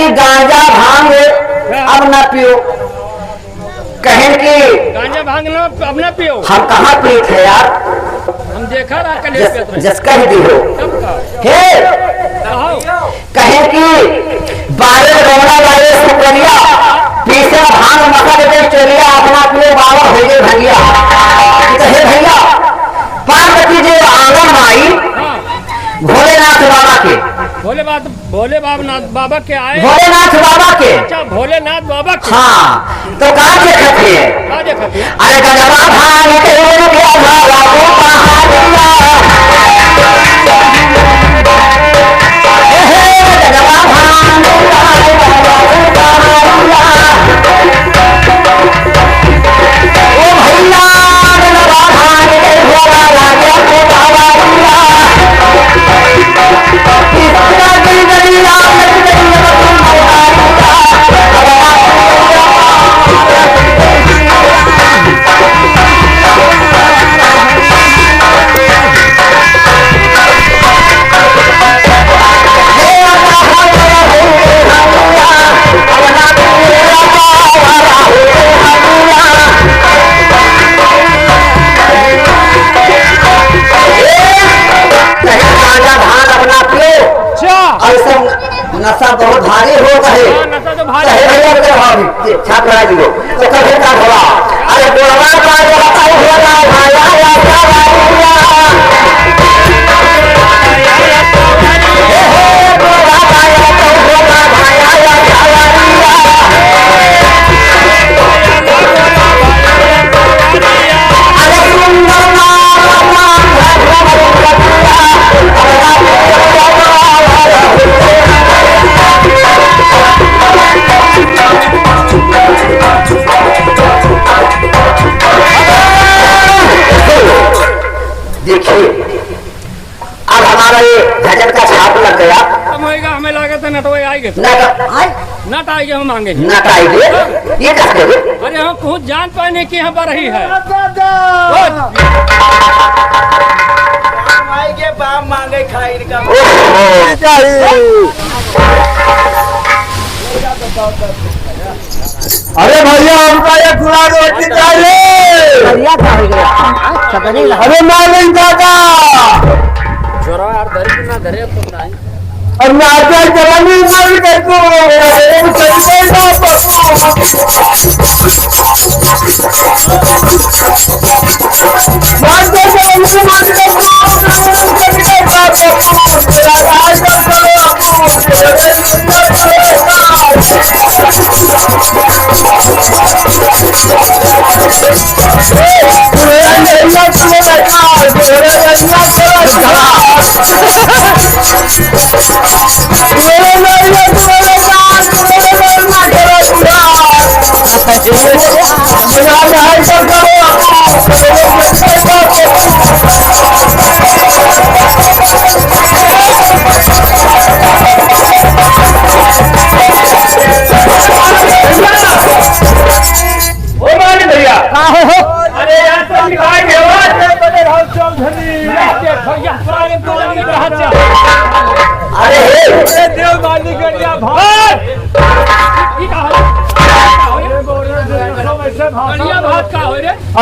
कि गांजा भांग अब ना पियो, कहें कि गांजा भांग अब ना पियो। हम कहाँ पिए थे यार, हम देखा रहा जस कह दी हो हे, कहें कि बारे रोना वाले सुकरिया पीछे भांग मकर दे चलिया अपना पियो बाबा हो गए भैया। कहे भैया पार्वती जी आंगन आई भोलेनाथ बाबा के, भोलेनाथ बाबा के आए, भोलेनाथ बाबा के। अच्छा भोलेनाथ बाबा के। हाँ तो कहाँ देखते हैं, अरे गजबा भांग के गया भाला को पहाड़िया, गजबा भांग ओ भैया गजबा भांग के भोला लागे को पहाड़िया, नशा बहुत भारी हो गए, छाप लगा दियो तो कभी का होगा। अरे बोलवा का होगा देखिए अब हमारा ये झजर का छाप लग गया, हमें लगा था नट आएंगे, नट आएंगे, हम मांगे नट आएंगे, ये क्या करेंगे? अरे हम खुद जान पाने की यहाँ पर रही है, आएंगे बाप मांगे खाई का। अरे भैया हमका ये खुला रोटी चाहिए। अरे मालिक दादा और नाचा जवानी मारी देखो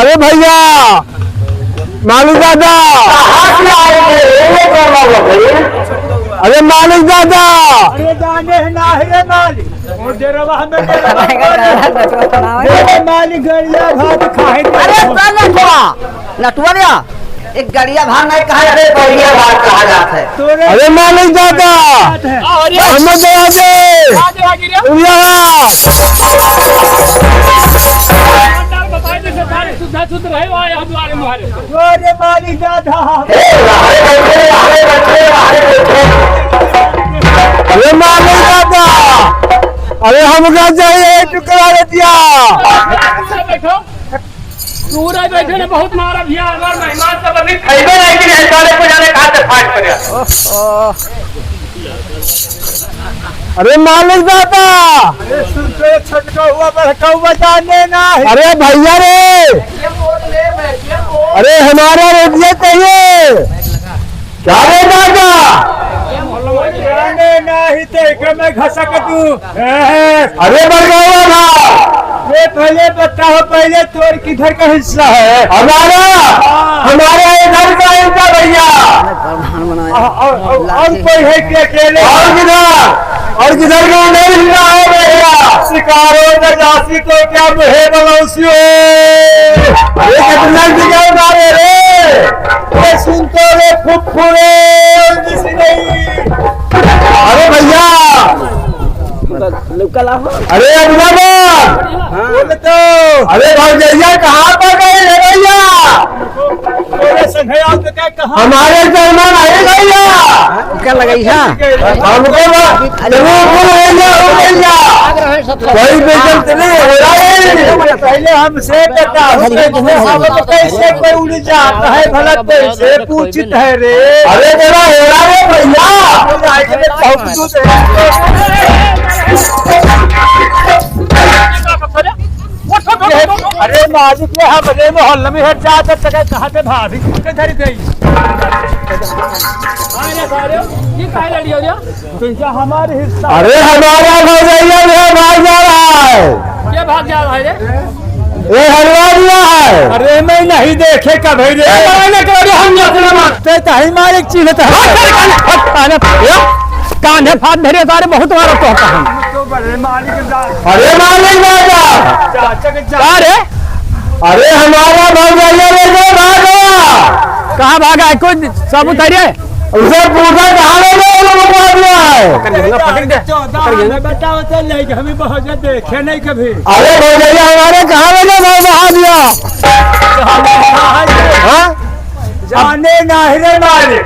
अरे भैया मालिक दादा, अरे मालिक दादा, अरे जाने ना है मालिक मालिक गड़िया भात खाए। अरे नटुआ एक गड़िया भात नहीं कहा, अरे गड़िया भात कहा जाता है। अरे मालिक दादा शुद्ध रहे हमारे मुहारे। अरे मालिक दादा, अरे मालिक दादा, अरे हमका चाहिए टुकड़ा दिया। बैठो पूरा बैठे ने बहुत मारा भैया, मेहमान सब अभी खैबे नहीं कि साले को जाने कहां से फाट पड़े। अरे मालिक दादा, अरे सुनते छटका हुआ बड़का हुआ जाने ना। अरे भैया रे, अरे हमारा रेडियो चाहिए। क्या रे दादा, नहीं तो मैं घसक तू। अरे बरगौआ था। ये पहले बताओ, पहले तोर किधर का हिस्सा है? हमारा इधर का हिस्सा भैया। और कोई है कि अकेले? और किधर का नहीं हिस्सा है भैया? शिकारो न जासी तो क्या मुहे बनौसियो। अरे कितना जगह मारे रे, ये सुन तो रे फुफुरे किसी नहीं। अरे भैया, अरे बोल तो। अरे भैया कहाँ पर गए रे भैया? हमारे जर्मन आए भैया। क्या लगाई है? हमको कोई बेइज्जत नहीं हो रहा है। पहले हमसे बताओ कैसे कोई उड़ जाता है भला, कैसे पूछित है रे? अरे तेरा हो रहा है भैया। अरे मालिक ने हमारे मोहल्ले में हट जाता तक कहाँ से भाभी किधर गई? हमारे हिस्सा। अरे हमारा भैया भाग जा रहा है। क्या भाग जा रहा है रे? ये हलवा दिया है। अरे मैं नहीं देखे कभी रे। हम मारते ही मालिक चिन्हता है। कांधे फाट धरे तारे बहुत मारो तो हम। अरे मालिक रे, अरे हमारा भैया भागा। कहाँ भागा है? कोई सबूत है? उसे पूछा कहाँ बताओ तो लेके हमें बहुत देखे नहीं कभी। अरे भैया हमारे कहाँ बहा दिया? जाने ना ही मालिक।